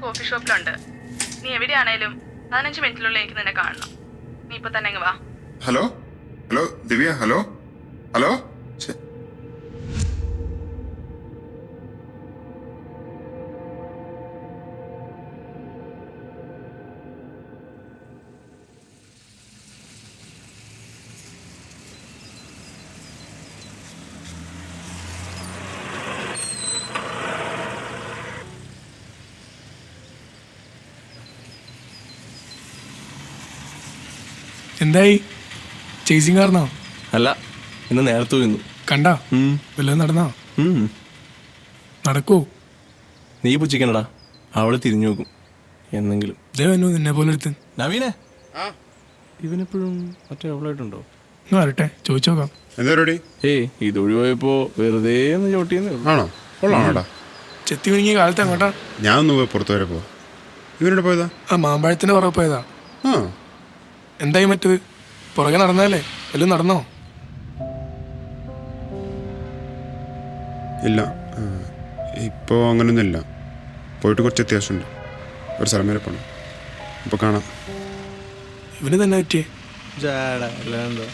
Coffee ഷോപ്പിലുണ്ട്. നീ എവിടെയാണേലും 15 മിനിറ്റിനുള്ളിൽ എനിക്ക് നിന്നെ കാണണം. നീ ഇപ്പൊ തന്നെ അങ്ങ് വാ. ഹലോ ഹലോ ദിവ്യ, ഹലോ ഹലോ. എന്തായി ചേസിങ് കാരണോ? അല്ല, ഇന്ന് നേരത്തെ വീന്നു. കണ്ടാ വല്ലതും നടന്നോ? നടക്കൂ. നീ പുച്ഛിക്കണടാ, അവള് തിരിഞ്ഞു നോക്കും എന്നെങ്കിലും. ഇതേവന്നു നിന്നെ പോലെ എടുത്ത്. നവീനെ, ഇവനെപ്പോഴും മറ്റേ അവളായിട്ടുണ്ടോ? വരട്ടെ, ചോദിച്ചു നോക്കാം. എന്താ പരിപാടി? ഏയ്, ഇത് ഒഴിവായപ്പോ വെറുതെ ഒന്ന് ചോട്ടിയെന്നേ ഉള്ളൂ. ആണോ? കൊള്ളാണോടാ. ചെത്തി വിഴുങ്ങിയ കാലത്ത് അങ്ങോട്ടാ. ഞാൻ ഒന്ന് പോയി പുറത്തു വരെ പോവാ. ഇവരോട് പോയതാ? ആ മാമ്പഴത്തിന്റെ പുറകെ പോയതാ. ആ, എന്തായി മറ്റത്? പുറകെ നടന്നാലേ വല്ലതും നടന്നോ? ഇല്ല, ഇപ്പോൾ അങ്ങനെയൊന്നുമില്ല. പോയിട്ട് കുറച്ച് അത്യാവശ്യമുണ്ട്. ഒരു സ്ഥലം വരെ പോകണം. അപ്പോൾ കാണാം. ഇവന് തന്നെ പറ്റിയേ. അല്ലാണ്ടോ.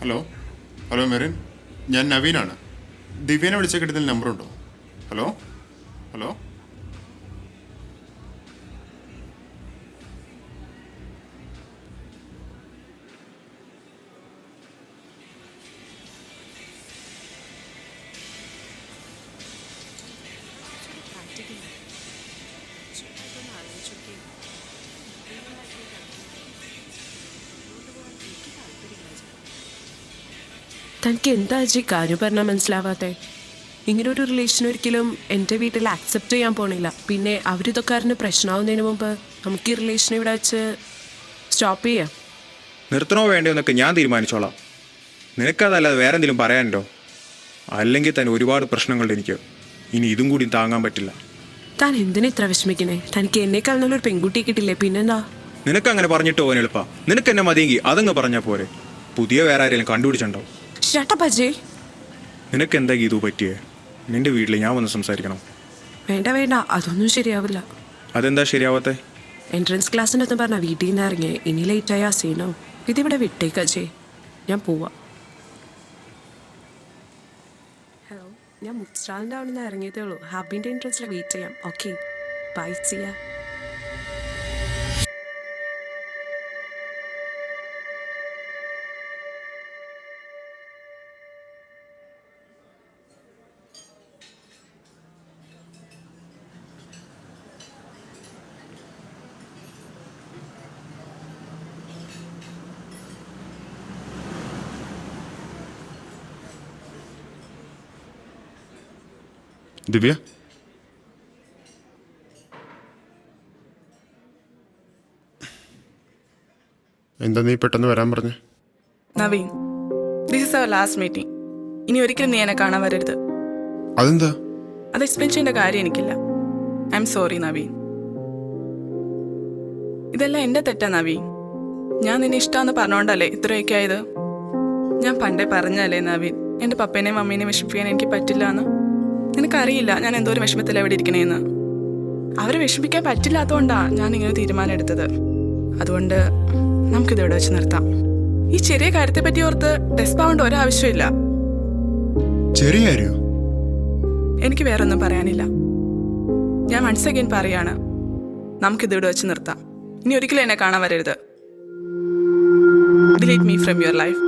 ഹലോ ഹലോ മെറിൻ, ഞാൻ നവീനാണ്. ദിവ്യനെ വിളിച്ച കിട്ടുന്ന നമ്പറുണ്ടോ? Hello hello. തനിക്ക് എന്താ അജി കാര്യം പറഞ്ഞാൽ മനസ്സിലാവാത്തെ? ഇങ്ങനൊരു റിലേഷൻ ഒരിക്കലും എൻ്റെ വീട്ടിൽ ആക്സെപ്റ്റ് ചെയ്യാൻ പോണില്ല. പിന്നെ അവരിതൊക്കെ അറിഞ്ഞ് പ്രശ്നമാവുന്നതിന് മുമ്പ് നമുക്ക് ഈ റിലേഷൻ ഇവിടെ വെച്ച് സ്റ്റോപ്പ് ചെയ്യാം. നിർത്തണോ വേണ്ടോ എന്നൊക്കെ ഞാൻ തീരുമാനിച്ചോളാം. നിനക്കതല്ലാതെ വേറെ എന്തെങ്കിലും പറയാനുണ്ടോ? അല്ലെങ്കിൽ തന്നെ ഒരുപാട് പ്രശ്നങ്ങളുണ്ട് എനിക്ക്. ഇനി ഇതും കൂടി താങ്ങാൻ പറ്റില്ല. താൻ എന്തിനാ ഇത്ര വിഷമിക്കണേ? തനിക്ക് എന്നേക്കാൾ നല്ലൊരു പെൺകുട്ടിയെ കിട്ടില്ലേ, പിന്നെന്താ? നിനക്ക് അങ്ങനെ പറഞ്ഞിട്ട് പോകാൻ എളുപ്പാ. നിനക്ക് എന്നെ മതിയെങ്കിൽ അതങ്ങ് പറഞ്ഞാൽ പോരെ. പുതിയ വേറെ ആരെങ്കിലും കണ്ടുപിടിച്ചിട്ടുണ്ടാവും. ഷട്ടപ്പ് അജയ്. നിനക്ക് എന്താ ഗീതു പറ്റിയേ? നിന്റെ വീട്ടിൽ ഞാൻ വന്ന് സംസാരിക്കണം. വേണ്ട വേണ്ട, അതൊന്നും ശരിയാവില്ല. അതെന്താ ശരിയാവാത്തെ? എൻട്രൻസ് ക്ലാസ്സിൻ്റെ ഒന്നും പറഞ്ഞാൽ വീട്ടിൽ നിന്ന് ഇറങ്ങി ഇനി ലേറ്റായ സീനോ. ഇതിവിടെ വിട്ടേക്ക് അജയ്, ഞാൻ പോവാ. ഹലോ, ഞാൻ മുക്സ്റ്റാളിൻ്റെ അവിടെ നിന്ന് ഇറങ്ങിയതേ ഉള്ളൂ. ഹാബിൻ്റെ എൻട്രൻസിൽ വെയിറ്റ് ചെയ്യാം. Okay, bye, Siya. ദിവ്യ, എന്താ നീ പെട്ടെന്ന് വരാൻ പറഞ്ഞേ? Naveen, this is our last meeting. ഇനി ഒരിക്കലും നീ എന്നെ കാണാൻ വരരുത്. അതെന്താ? അത് എക്സ്പ്ലെയിൻ ചെയ്യേണ്ട കാര്യം എനിക്കില്ല. I am sorry Naveen. ഇതെല്ലാം എൻ്റെ തെറ്റാ നവീൻ. ഞാൻ നിന്നെ ഇഷ്ടമാണെന്ന് പറഞ്ഞോണ്ടല്ലേ ഇത്രയൊക്കെ ആയത്. ഞാൻ പണ്ടേ പറഞ്ഞല്ലേ നവീൻ, എൻ്റെ പപ്പേനെയും മമ്മീനെയും വിഷമിപ്പിക്കാൻ എനിക്ക് പറ്റില്ല എന്ന്. നിനക്കറിയില്ല ഞാൻ എന്തോരം വിഷമത്തിൽ എവിടെ ഇരിക്കണേന്ന്. അവരെ വിഷമിക്കാൻ പറ്റില്ലാത്തതുകൊണ്ടാണ് ഞാൻ ഇങ്ങനെ തീരുമാനം എടുത്തത്. അതുകൊണ്ട് നമുക്കിതിവിടെ വെച്ച് നിർത്താം. ഈ ചെറിയ കാര്യത്തെ പറ്റി ഓർത്ത് ഡെസ്പാവേണ്ട ഒരാവശ്യമില്ല. ചെറിയ കാര്യോ? എനിക്ക് വേറൊന്നും പറയാനില്ല. ഞാൻ വൺസ് അഗൈൻ പറയാണ്, നമുക്കിതിവിടെ വെച്ച് നിർത്താം. ഇനി ഒരിക്കലും എന്നെ കാണാൻ വരരുത്. Delete me from your life.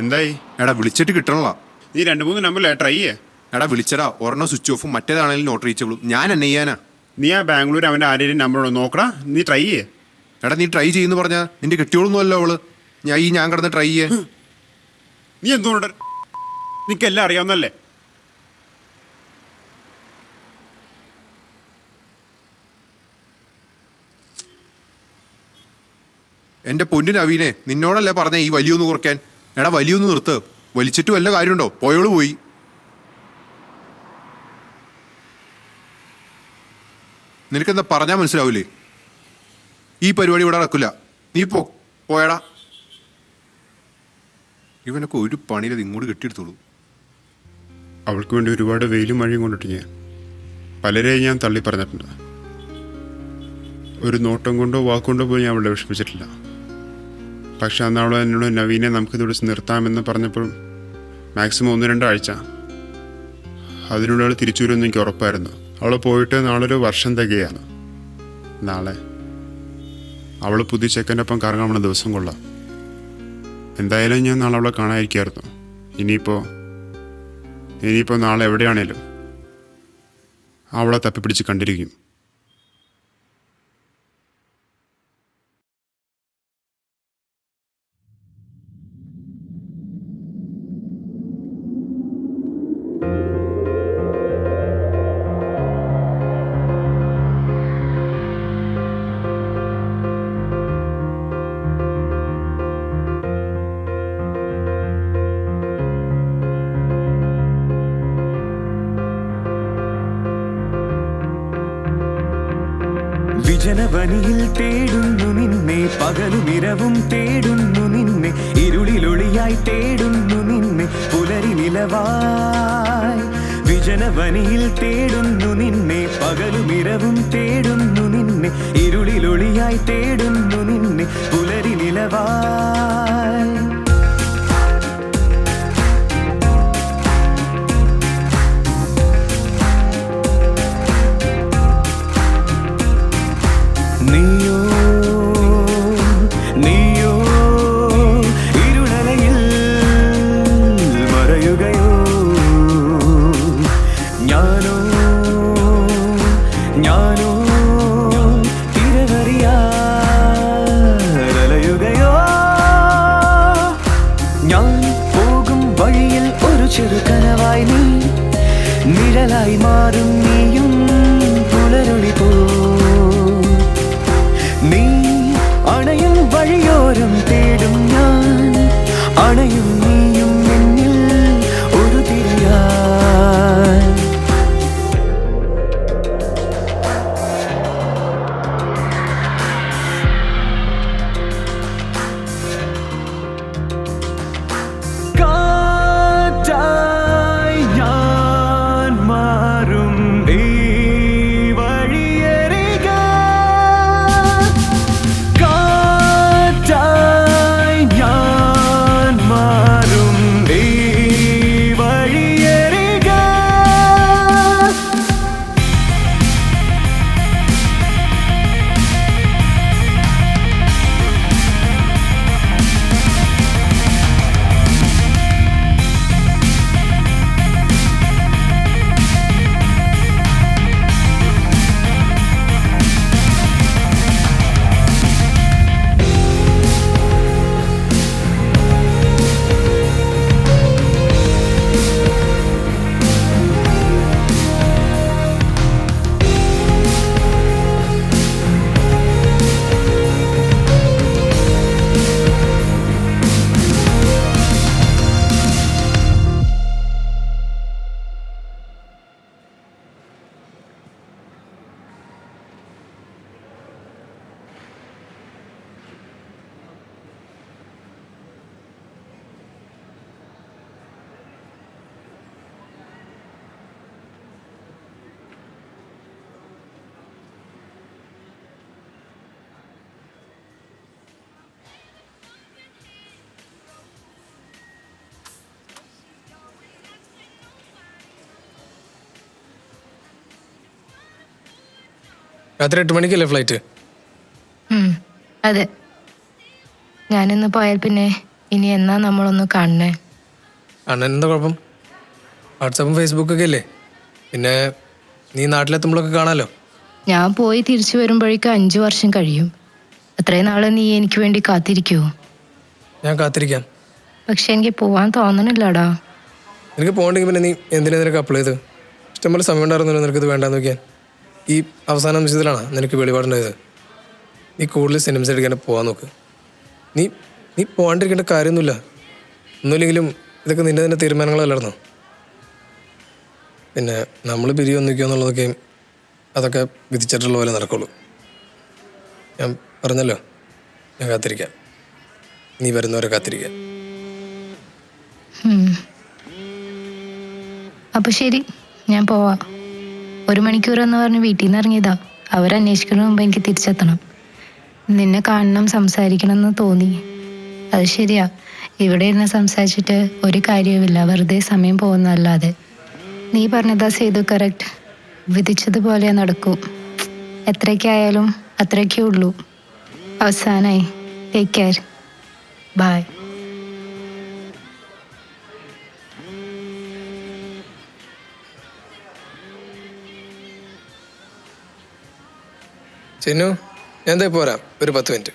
എന്തായി? എടാ വിളിച്ചിട്ട് കിട്ടണല്ലോ. നീ 2-3 നമ്പറിലെ ട്രൈ ചെയ്യേ. എടാ വിളിച്ചടാ, ഒരെണ്ണം സ്വിച്ച് ഓഫും മറ്റേതാണെങ്കിലും നോട്ട് റീച്ചബിളും. ഞാൻ എന്നെ ചെയ്യാനാ? നീ ആ ബാംഗ്ലൂർ അവൻ്റെ ആരെയും നമ്പറോട് നോക്കടാ. നീ ട്രൈ ചെയ്യേ. എടാ നീ ട്രൈ ചെയ്യുന്നു പറഞ്ഞാ നിന്റെ കെട്ടിയോളൊന്നുമല്ലോ അവള്. ഞാൻ കിടന്ന് ട്രൈ ചെയ്യേ. നീ എന്തുകൊണ്ട്? നിനക്കെല്ലാം അറിയാവുന്നല്ലേ? എന്റെ പൊന്നിന് അവീനെ, നിന്നോടല്ലേ പറഞ്ഞേ ഈ വലിയൊന്ന് കുറയ്ക്കാൻ. എടാ വലിയൊന്ന് നിർത്ത്. വലിച്ചിട്ട് വല്ല കാര്യമുണ്ടോ? പോയോള് പോയി. നിനക്കെന്താ പറഞ്ഞാൽ മനസ്സിലാവൂലേ? ഈ പരിപാടി ഇവിടെ നടക്കില്ല. നീ പോയടാ. ഇവനൊക്കെ ഒരു പണിയിലത് ഇങ്ങോട്ട് കെട്ടിയെടുത്തോളൂ. അവൾക്ക് വേണ്ടി ഒരുപാട് വെയിലും മഴയും കൊണ്ടിട്ട് പലരെയും ഞാൻ തള്ളി പറഞ്ഞിട്ടുണ്ട്. ഒരു നോട്ടം കൊണ്ടോ വാക്കുകൊണ്ടോ പോയി ഞാൻ അവളെ വിഷമിച്ചിട്ടില്ല. പക്ഷെ അന്ന് അവൾ എന്നോട് നവീനെ നമുക്കിത് വിളിച്ച് നിർത്താമെന്ന് പറഞ്ഞപ്പോഴും മാക്സിമം 1-2 ആഴ്ച അതിനുള്ളിൽ അവൾ തിരിച്ചു വരുമെന്ന് എനിക്ക് ഉറപ്പായിരുന്നു. അവൾ പോയിട്ട് നാളെ ഒരു വർഷം തികയാണ്. നാളെ അവൾ പുതിയ ചെക്കൻ്റെ ഒപ്പം കറങ്ങാൻ പോണ ദിവസം കൊള്ളാം. എന്തായാലും ഞാൻ നാളെ അവളെ കാണാതിരിക്കായിരുന്നു. ഇനിയിപ്പോൾ നാളെ എവിടെയാണേലും അവളെ തപ്പിപ്പിടിച്ച് കണ്ടിരിക്കും. വിജനവനിയിൽ തേടുന്നു നിന്നെ, പകലുമിരവും തേടുന്നു നിന്നെ, ഇരുളിലൊളിയായി തേടുന്നു നിന്നെ, പുലരി നിലവായി. വിജനവനിയിൽ തേടുന്നു നിന്നെ, പകലുമിരവും തേടുന്നു നിന്നെ, ഇരുളിലൊളിയായി തേടുന്നു നിന്നെ, പുലരി നിലവായി. നീയോ ഞാനോ ഞാനോ തിരവറിയാലയുകയോ ഞാൻ പോകും വഴിയിൽ ഒരു ചെറു കനവായി നീ നിഴലായി മാറും നീയും പുലരൊളി പോ നീ അണയും വഴിയോരം തേടും ഞാൻ അണയും നീയും എന്നിൽ ഒരു തിരിയാൻ കാറ്റായി ഞാൻ മാറും ഈ വഴിയരിക കാറ്റായി ഞാൻ മാറും ഈ വഴിയരിക രാത്രി 8 മണിക്കല്ലേ ഫ്ലൈറ്റ്? അതെ. ഞാനിന്ന് പോയാൽ പിന്നെ ഇനി എന്നാ നമ്മളൊന്ന് കാണണേ? അണ്ണൻ എന്താ കുഴപ്പം? വാട്സാപ്പും ഫേസ്ബുക്കൊക്കെ ഇല്ലേ? പിന്നെ നീ നാട്ടിലെത്തുമ്പോഴൊക്കെ കാണാമല്ലോ. ഞാൻ പോയി തിരിച്ചു വരുമ്പോഴേക്കും 5 വർഷം കഴിയും. അത്രയും നാളെ നീ എനിക്ക് വേണ്ടി കാത്തിരിക്കുവോ? ഞാൻ കാത്തിരിക്കാം. പക്ഷെ എനിക്ക് പോവാൻ തോന്നണില്ലടാ. നിനക്ക് പോകണ്ടെങ്കിൽ പിന്നെ നീ എന്തിനാ നിനക്ക് അപ്ലൈ ചെയ്ത്? ഇഷ്ടംപോലെ സമയം ഉണ്ടായിരുന്നല്ലോ നിനക്കിത് വേണ്ടാന്ന് നോക്കിയാൽ. ഈ അവസാന നിമിഷത്തിലാണ് നിനക്ക് വെളിപാടുണ്ടായത്. നീ കൂടുതൽ സിനിമസ് എടുക്കാൻ പോകാൻ നോക്ക്. നീ പോകാണ്ടിരിക്കേണ്ട കാര്യമൊന്നുമില്ല. ഒന്നുമില്ലെങ്കിലും ഇതൊക്കെ നിന്റെ തന്നെ തീരുമാനങ്ങളല്ലായിരുന്നോ? പിന്നെ നമ്മൾ പിരിയൊന്നിക്കുക എന്നുള്ളതൊക്കെ അതൊക്കെ വിധിച്ചിട്ടുള്ള പോലെ നടക്കുള്ളൂ. ഞാൻ പറഞ്ഞല്ലോ, ഞാൻ കാത്തിരിക്കാം. നീ വരുന്നവരെ കാത്തിരിക്കാം. അപ്പൊ ശരി, ഞാൻ പോവാ. 1 മണിക്കൂർ എന്ന് പറഞ്ഞ് വീട്ടിൽ നിന്ന് ഇറങ്ങിയതാ. അവരന്വേഷിക്കുന്ന മുമ്പ് എനിക്ക് തിരിച്ചെത്തണം. നിന്നെ കാണണം, സംസാരിക്കണം എന്ന് തോന്നി. അത് ശരിയാ, ഇവിടെ ഇരുന്ന് സംസാരിച്ചിട്ട് ഒരു കാര്യവുമില്ല, വെറുതെ സമയം പോകുന്നതല്ലാതെ. നീ പറഞ്ഞതാ സേതു, കറക്റ്റ്. വിധിച്ചതുപോലെ നടക്കൂ. എത്രയ്ക്കായാലും അത്രയ്ക്കേ ഉള്ളൂ. അവസാനായി. Take care. ബൈ. ചിന്നു, ഞാൻ എന്താ പോരാ, ഒരു 10 മിനിറ്റ്.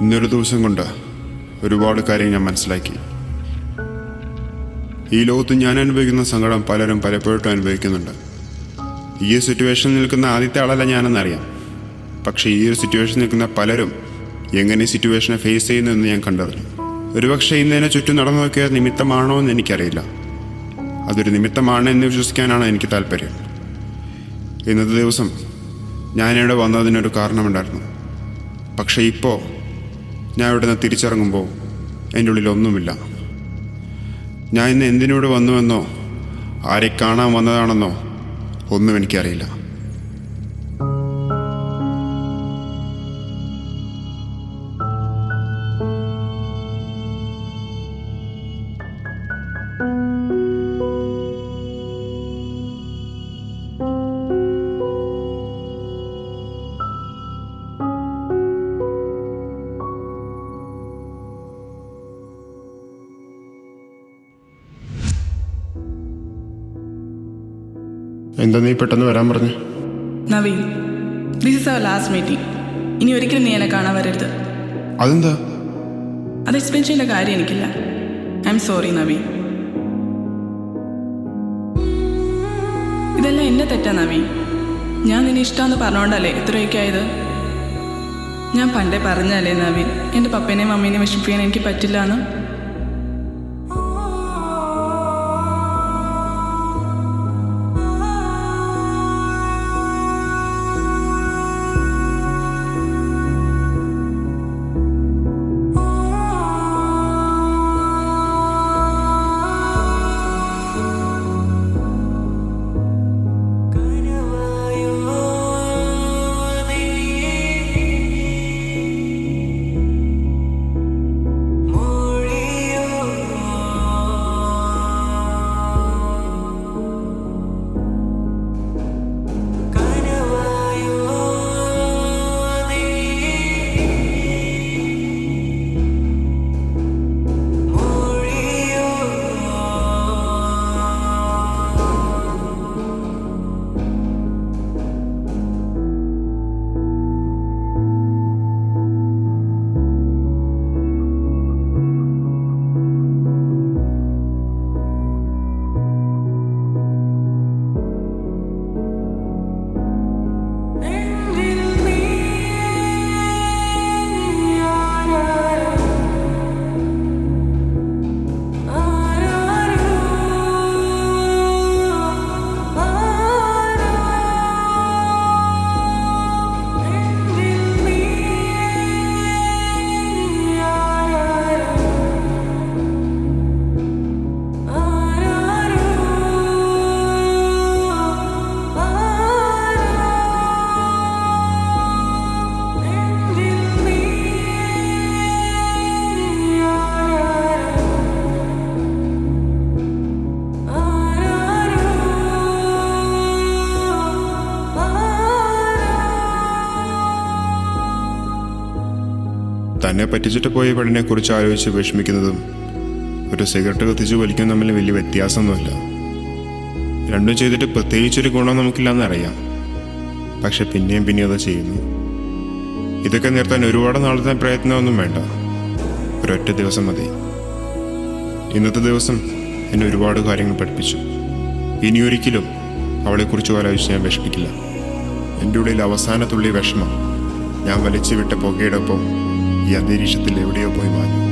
ഇന്നൊരു ദിവസം കൊണ്ട് ഒരുപാട് കാര്യം ഞാൻ മനസ്സിലാക്കി. ഈ ലോകത്ത് ഞാൻ അനുഭവിക്കുന്ന സങ്കടം പലരും പലപ്പോഴും അനുഭവിക്കുന്നുണ്ട്. ഈ ഒരു സിറ്റുവേഷനിൽ നിൽക്കുന്ന ആദ്യത്തെ ആളല്ല ഞാനെന്നറിയാം. പക്ഷേ ഈ ഒരു സിറ്റുവേഷനിൽ നിൽക്കുന്ന പലരും എങ്ങനെ ഈ സിറ്റുവേഷനെ ഫേസ് ചെയ്യുന്നു എന്ന് ഞാൻ കണ്ടറിഞ്ഞു. ഒരുപക്ഷെ ഇന്നതിനെ ചുറ്റും നടന്നു നോക്കിയ നിമിത്തമാണോ എന്ന് എനിക്കറിയില്ല. അതൊരു നിമിത്തമാണ് എന്ന് വിശ്വസിക്കാനാണ് എനിക്ക് താല്പര്യം. ഇന്നത്തെ ദിവസം ഞാനിവിടെ വന്നതിനൊരു കാരണമുണ്ടായിരുന്നു. പക്ഷേ ഇപ്പോൾ ഞാൻ ഇവിടെ നിന്ന് തിരിച്ചിറങ്ങുമ്പോൾ എൻ്റെ ഉള്ളിലൊന്നുമില്ല. ഞാൻ ഇന്ന് എന്തിനൂടെ വന്നുവെന്നോ ആരെ കാണാൻ വന്നതാണെന്നോ ഒന്നും എനിക്കറിയില്ല. എന്താ നീ പെട്ടെന്ന് വരാൻ പറഞ്ഞു? Naveen, this is our last meeting. ഇനി ഒരിക്കലും നീ എന്നെ കാണാൻ വരരുത്. അതെന്താ? അത് എക്സ്പ്ലെയിൻ ചെയ്യേണ്ട കാര്യം എനിക്കില്ല. I am sorry Naveen. ഇതെല്ലാം എൻ്റെ തെറ്റാ നവീൻ. ഞാൻ നിന്നെ ഇഷ്ടമെന്ന് പറഞ്ഞോണ്ടല്ലേ ഇത്രയൊക്കെ ആയത്. ഞാൻ പണ്ടേ പറഞ്ഞല്ലേ നവീൻ, എൻ്റെ പപ്പേനെയും മമ്മീനെയും വിഷമിപ്പിക്കാൻ എനിക്ക് പറ്റില്ല എന്ന്. തന്നെ പറ്റിച്ചിട്ട് പോയ പെണ്ണിനെ കുറിച്ച് ആലോചിച്ച് വിഷമിക്കുന്നതും ഒരു സിഗരറ്റ് കത്തിച്ച് വലിക്കുന്നതും തമ്മിൽ വലിയ വ്യത്യാസമൊന്നുമില്ല. രണ്ടും ചെയ്തിട്ട് പ്രത്യേകിച്ചൊരു ഗുണം നമുക്കില്ലെന്നറിയാം. പക്ഷെ പിന്നെയും അത് ചെയ്യുന്നു. ഇതൊക്കെ നിർത്താൻ ഒരുപാട് നാളത്തെ പ്രയത്നമൊന്നും വേണ്ട. ഒരൊറ്റ ദിവസം മതി. ഇന്നത്തെ ദിവസം എന്നെ ഒരുപാട് കാര്യങ്ങൾ പഠിപ്പിച്ചു. ഇനിയൊരിക്കലും അവളെക്കുറിച്ച് ആലോചിച്ച് ഞാൻ വിഷമിക്കില്ല. എൻ്റെ ഉള്ളിൽ അവസാനത്തുള്ളി വിഷമം ഞാൻ വലിച്ചു വിട്ട പുകയുടെ ഒപ്പം ഈ അന്തരീക്ഷത്തിൽ എവിടെയോ പോയി മാഞ്ഞു.